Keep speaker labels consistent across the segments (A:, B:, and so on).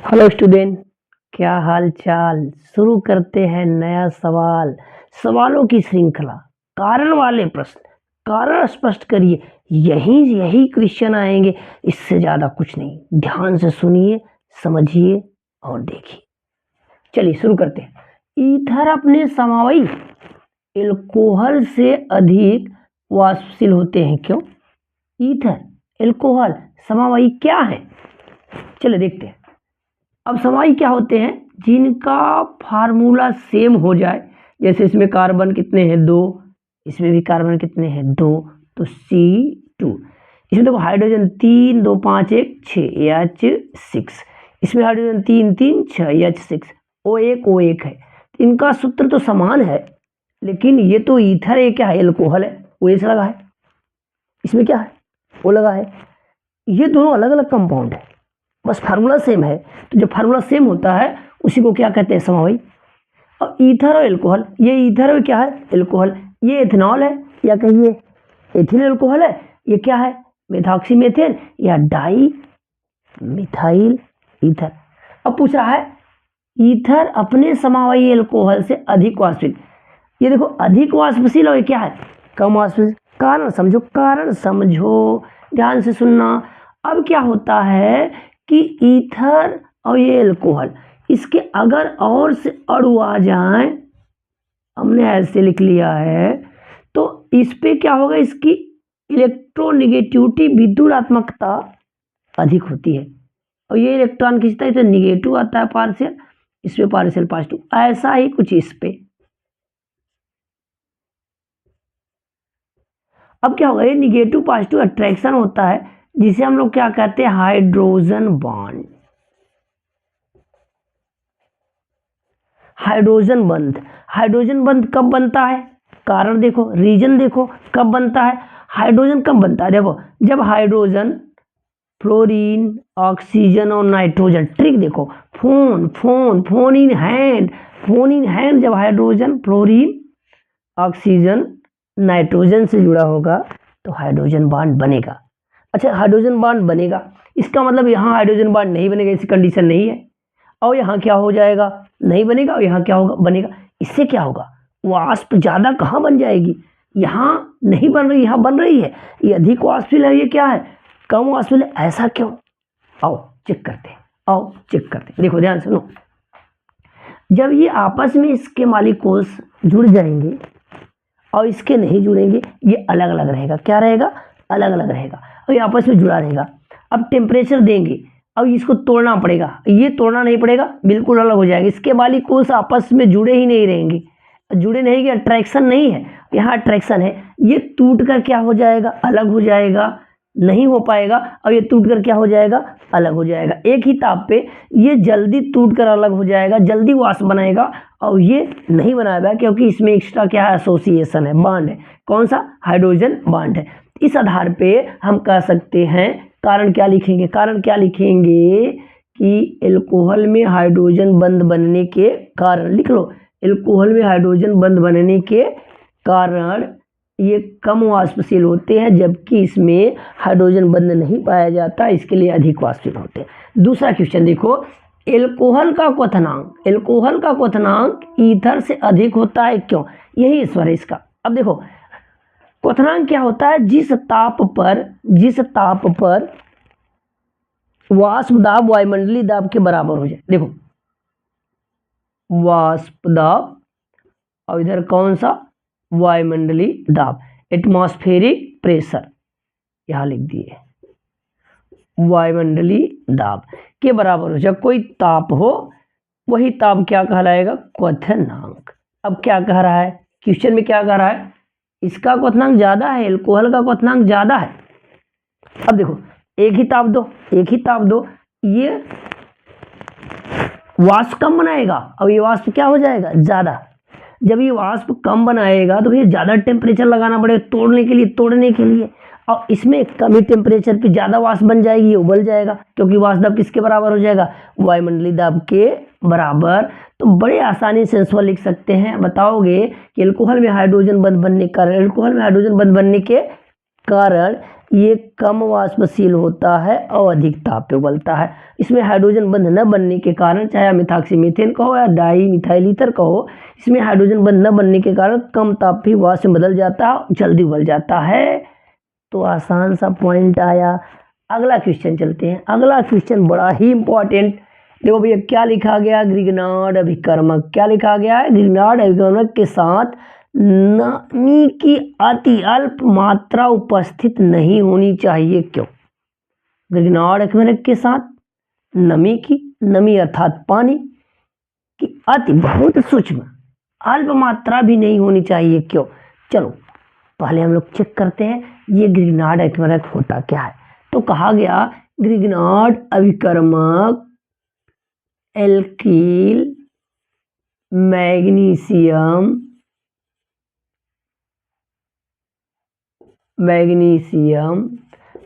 A: Hello student, क्या हाल चाल। शुरू करते हैं नया सवाल। सवालों की श्रृंखला, कारण वाले प्रश्न, कारण स्पष्ट करिए। यही यही क्वेश्चन आएंगे, इससे ज्यादा कुछ नहीं। ध्यान से सुनिए, समझिए और देखिए। चलिए शुरू करते हैं। ईथर अपने समावयी एल्कोहल से अधिक वाष्पशील होते हैं। क्यों? ईथर, एल्कोहल, समावयी क्या है? चलिए देखते हैं। अब समाई क्या होते हैं? जिनका फार्मूला सेम हो जाए। जैसे इसमें कार्बन कितने हैं? 2। इसमें भी कार्बन कितने हैं? 2। तो C2। इसमें देखो हाइड्रोजन 3, 2, 5, 1, 6 H6। इसमें हाइड्रोजन 3, 3, 6 H6। O1 है। इनका सूत्र तो समान है, लेकिन ये तो ईथर है, क्या है? एल्कोहल है। वो ऐसा लगा है, इसमें क्या है? वो लगा है। ये दोनों अलग अलग कंपाउंड है, बस फार्मूला सेम है। तो जब फार्मूला सेम होता है उसी को क्या कहते हैं? समवायी। और ईथर और एल्कोहल, ये ईथर और क्या है? एल्कोहल। ये एथेनॉल है या कहिए एथिल एल्कोहल है। ये क्या है? मेथॉक्सी मेथेन या डाई मिथाइल ईथर। अब पूछ रहा है ईथर अपने समावयी एल्कोहल से अधिक वाष्पशील। ये देखो अधिक वाष्पशील और ये क्या है? कम वाष्पशील। कारण समझो, कारण समझो, ध्यान से सुनना। अब क्या होता है कि ईथर और ये एल्कोहल, इसके अगर और से अणु आ जाए, हमने ऐसे लिख लिया है, तो इस पे क्या होगा? इसकी इलेक्ट्रोनेगेटिविटी, विद्युतात्मकता अधिक होती है। और ये इलेक्ट्रॉन खींचता है तो निगेटिव आता है पार्शियल, इसमें पार्शियल पॉजिटिव। ऐसा ही कुछ इस पे। अब क्या होगा? ये निगेटिव पॉजिटिव अट्रैक्शन होता है, जिसे हम लोग क्या कहते हैं? Hydrogen bond. हाइड्रोजन बंध। हाइड्रोजन बंध कब बनता है? कारण देखो, रीजन देखो, कब बनता है? हाइड्रोजन कब बनता है? देखो, जब हाइड्रोजन फ्लोरीन, ऑक्सीजन और नाइट्रोजन, ट्रिक देखो, phone in hand, phone in hand, जब हाइड्रोजन फ्लोरीन ऑक्सीजन नाइट्रोजन से जुड़ा होगा तो हाइड्रोजन बॉन्ड बनेगा। अच्छा, हाइड्रोजन बॉन्ड बनेगा, इसका मतलब यहाँ हाइड्रोजन बॉन्ड नहीं बनेगा, ऐसी कंडीशन नहीं है। और यहाँ क्या हो जाएगा? नहीं बनेगा। और यहाँ क्या होगा? बनेगा। इससे क्या होगा? वाष्प ज्यादा कहाँ बन जाएगी? यहाँ नहीं बन रही, यहाँ बन रही है। ये अधिक वाष्पशील है, ये क्या है? कम वाष्पशील है। ऐसा क्यों? आओ चेक करते हैं, आओ चेक करते हैं। देखो ध्यान सुनो, जब ये आपस में इसके मॉलिक्यूल्स जुड़ जाएंगे और इसके नहीं जुड़ेंगे, ये अलग अलग रहेगा। क्या रहेगा? अलग अलग रहेगा। और ये आपस में जुड़ा रहेगा। अब टेम्परेचर देंगे, अब इसको तोड़ना पड़ेगा। ये तोड़ना नहीं पड़ेगा, बिल्कुल अलग हो जाएगा। इसके मॉलिक्यूल्स आपस में जुड़े ही नहीं रहेंगे। जुड़े नहीं कि अट्रैक्शन नहीं है, यहाँ अट्रैक्शन है। ये टूट कर क्या हो जाएगा? अलग हो जाएगा। नहीं हो पाएगा। और ये टूट कर क्या हो जाएगा? अलग हो जाएगा। एक ही ताप पे ये जल्दी टूट कर अलग हो जाएगा, जल्दी वाष्प बनाएगा। और ये नहीं बनाएगा क्योंकि इसमें एक्स्ट्रा क्या है? एसोसिएशन है, बॉन्ड है। कौन सा? हाइड्रोजन बॉन्ड है। इस आधार पे हम कह सकते हैं, कारण क्या लिखेंगे? कारण क्या लिखेंगे कि एल्कोहल में हाइड्रोजन बंध बनने के कारण, लिख लो, एल्कोहल में हाइड्रोजन बंध बनने के कारण ये कम वाष्पशील होते हैं, जबकि इसमें हाइड्रोजन बंध नहीं पाया जाता, इसके लिए अधिक वाष्पशील होते हैं। दूसरा क्वेश्चन देखो, एल्कोहल का क्वथनांक, एल्कोहल का क्वथनांक ईथर से अधिक होता है। क्यों? यही स्वर है इसका। अब देखो क्वथनांक क्या होता है? जिस ताप पर वाष्प दाब वायुमंडलीय दाब के बराबर हो जाए। देखो वाष्प दाब और इधर कौन सा? वायुमंडलीय दाब, एटमॉस्फेरिक प्रेशर, यहां लिख दिए। वायुमंडलीय दाब के बराबर हो जाए कोई ताप हो, वही ताप क्या कहलाएगा? क्वथनांक। अब क्या कह रहा है क्वेश्चन में? क्या कह रहा है? इसका क्वथनांक ज्यादा है, एल्कोहल का क्वथनांक ज्यादा है। अब देखो, एक ही ताप दो, एक ही ताप दो, ये वाष्प कम बनाएगा और ये वाष्प क्या हो जाएगा? ज्यादा। जब ये वाष्प कम बनाएगा तो फिर ज्यादा टेम्परेचर लगाना पड़ेगा तोड़ने के लिए। और इसमें कम ही टेम्परेचर पे ज्यादा वाष्प बन जाएगी, ये उबल जाएगा, क्योंकि वाष्प दाब किसके बराबर हो जाएगा? वायुमंडलीय दाब के बराबर। तो बड़े आसानी से आंसर लिख सकते हैं। बताओगे कि एल्कोहल में हाइड्रोजन बंध बनने के कारण, एल्कोहल में हाइड्रोजन बंध बनने के कारण ये कम वाष्पशील होता है और अधिक ताप पे उबलता है। इसमें हाइड्रोजन बंध न बनने के कारण, चाहे मिथाक्सीमीथेन का हो या डाई मिथाइल ईथर का हो, इसमें हाइड्रोजन बंध न बनने के कारण कम ताप भी वाष्प में बदल जाता है, जल्दी उबल जाता है। तो आसान सा पॉइंट आया। अगला क्वेश्चन चलते हैं। अगला क्वेश्चन बड़ा ही इंपॉर्टेंट। देखो भैया क्या लिखा गया, ग्रिग्नार्ड अभिकर्मक। क्या लिखा गया है, ग्रिग्नार्ड अभिकर्मक के साथ नमी की अति अल्प मात्रा उपस्थित नहीं होनी चाहिए। क्यों? ग्रिग्नार्ड अभिकर्मक के साथ नमी अर्थात पानी की अति बहुत सूक्ष्म अल्प मात्रा भी नहीं होनी चाहिए। क्यों? चलो पहले हम लोग चेक करते हैं ये ग्रिग्नार्ड अभिकर्मक होता क्या है। तो कहा गया ग्रिग्नार्ड अभिकर्मक एल्किल मैग्नीशियम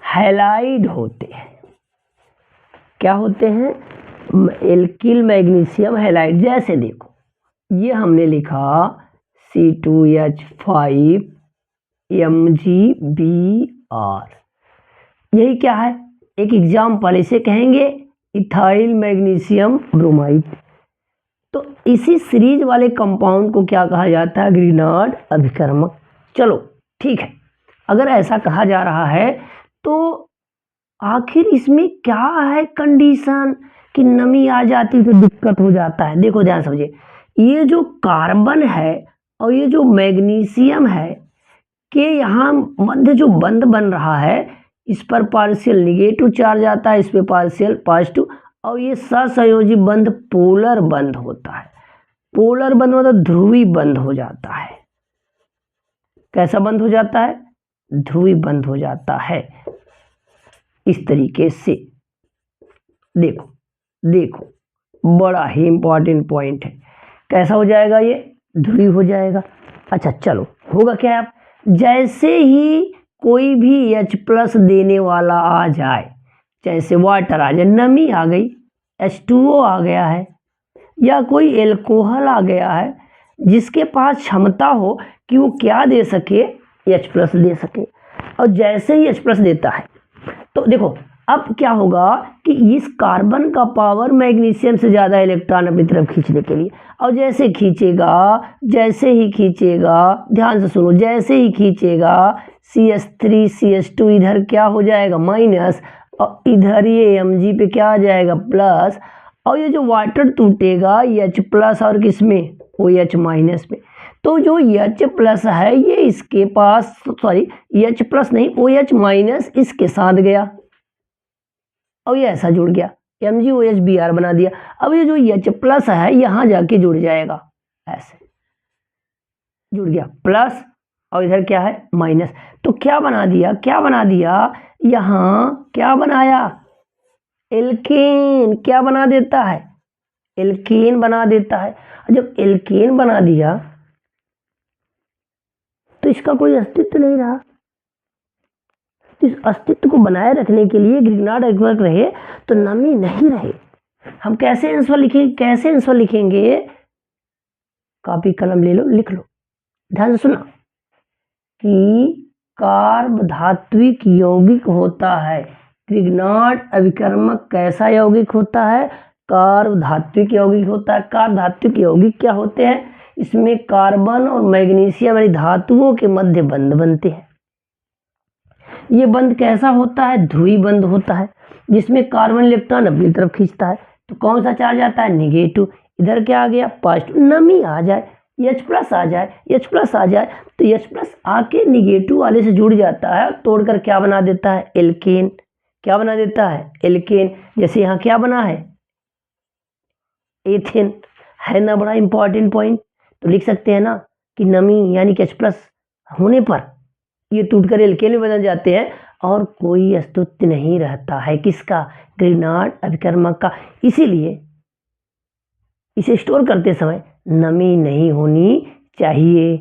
A: हैलाइड होते हैं। क्या होते हैं? Alkyl magnesium halide. जैसे देखो ये हमने लिखा C2H5 MgBr, यही क्या है, एक एग्जाम्पल। इसे कहेंगे इथाइल मैग्नीशियम ब्रोमाइड। तो इसी सीरीज वाले कंपाउंड को क्या कहा जाता है, ग्रिग्नार्ड अभिकर्मक। चलो ठीक है, अगर ऐसा कहा जा रहा है तो आखिर इसमें क्या है कंडीशन कि नमी आ जाती तो दिक्कत हो जाता है। देखो ध्यान समझिए, ये जो कार्बन है और ये जो मैग्नीशियम है के यहाँ मध्य जो बंध बन रहा है, इस पर पार्शियल निगेटिव चार्ज आता है, इस पर पार्शियल पॉजिटिव, और ये सहसंयोजी बंध पोलर बंध होता है। पोलर बंध मतलब ध्रुवी बंध हो जाता है। कैसा बंध हो जाता है? ध्रुवी बंध हो जाता है। इस तरीके से देखो देखो, बड़ा ही इंपॉर्टेंट पॉइंट है। कैसा हो जाएगा? ये ध्रुवी हो जाएगा। अच्छा चलो, होगा क्या अब, जैसे ही कोई भी H+ देने वाला आ जाए, जैसे वाटर आ जाए, नमी आ गई, H2O आ गया है, या कोई एल्कोहल आ गया है जिसके पास क्षमता हो कि वो क्या दे सके, H+ दे सके, और जैसे ही H+ देता है तो देखो अब क्या होगा कि इस कार्बन का पावर मैग्नीशियम से ज़्यादा इलेक्ट्रॉन अपनी तरफ खींचने के लिए, और जैसे ही खींचेगा, ध्यान से सुनो, जैसे ही खींचेगा CH3 CH2 इधर क्या हो जाएगा, माइनस, और इधर ये Mg पे क्या आ जाएगा, प्लस, और ये जो वाटर टूटेगा H+ और किसमें, OH- में। तो जो H+ है ये इसके पास, सॉरी H+ नहीं, OH- इसके साथ गया और ये ऐसा जुड़ गया, MgOH बना दिया। अब ये जो H+ है यहाँ जाके जुड़ जाएगा, ऐसे जुड़ गया प्लस, और इधर क्या है, माइनस। तो क्या बना दिया, यहाँ क्या बनाया, एल्केन। क्या बना देता है, एल्केन बना देता है। जब एल्केन बना दिया तो इसका कोई अस्तित्व नहीं रहा। तो इस अस्तित्व को बनाए रखने के लिए ग्रिग्नार्ड अभिकर्मक रहे तो नमी नहीं रहे। हम कैसे आंसर लिखेंगे, कॉपी कलम ले लो, लिख लो, ध्यान से सुना कि कार्ब धात्विक यौगिक होता है। ग्रिग्नार्ड अभिकर्मक कैसा यौगिक होता है, कार्ब धात्विक यौगिक होता है। कार्ब धात्विक यौगिक क्या होते हैं, इसमें कार्बन और मैग्नीशियम वाली धातुओं के मध्य बंध बनते हैं। ये बंध कैसा होता है, ध्रुवी बंध होता है, जिसमें कार्बन इलेक्ट्रॉन अपनी तरफ खींचता है। तो कौन सा चार्ज आता है, निगेटिव। इधर क्या आ गया, पॉजिटिव। नमी आ जाए, H+ आ जाए तो H+ आके निगेटिव वाले से जुड़ जाता है, तोड़कर क्या बना देता है, एल्केन। क्या बना देता है, एल्केन। जैसे यहाँ क्या बना है, एथेन, है ना, बड़ा इंपॉर्टेंट पॉइंट। तो लिख सकते हैं ना कि नमी यानी कि H+ होने पर ये टूटकर एल्केन में बदल जाते हैं और कोई अस्तित्व नहीं रहता है किसका, ग्रिग्नार्ड अभिकर्मक का। इसीलिए इसे स्टोर करते समय नमी नहीं होनी चाहिए।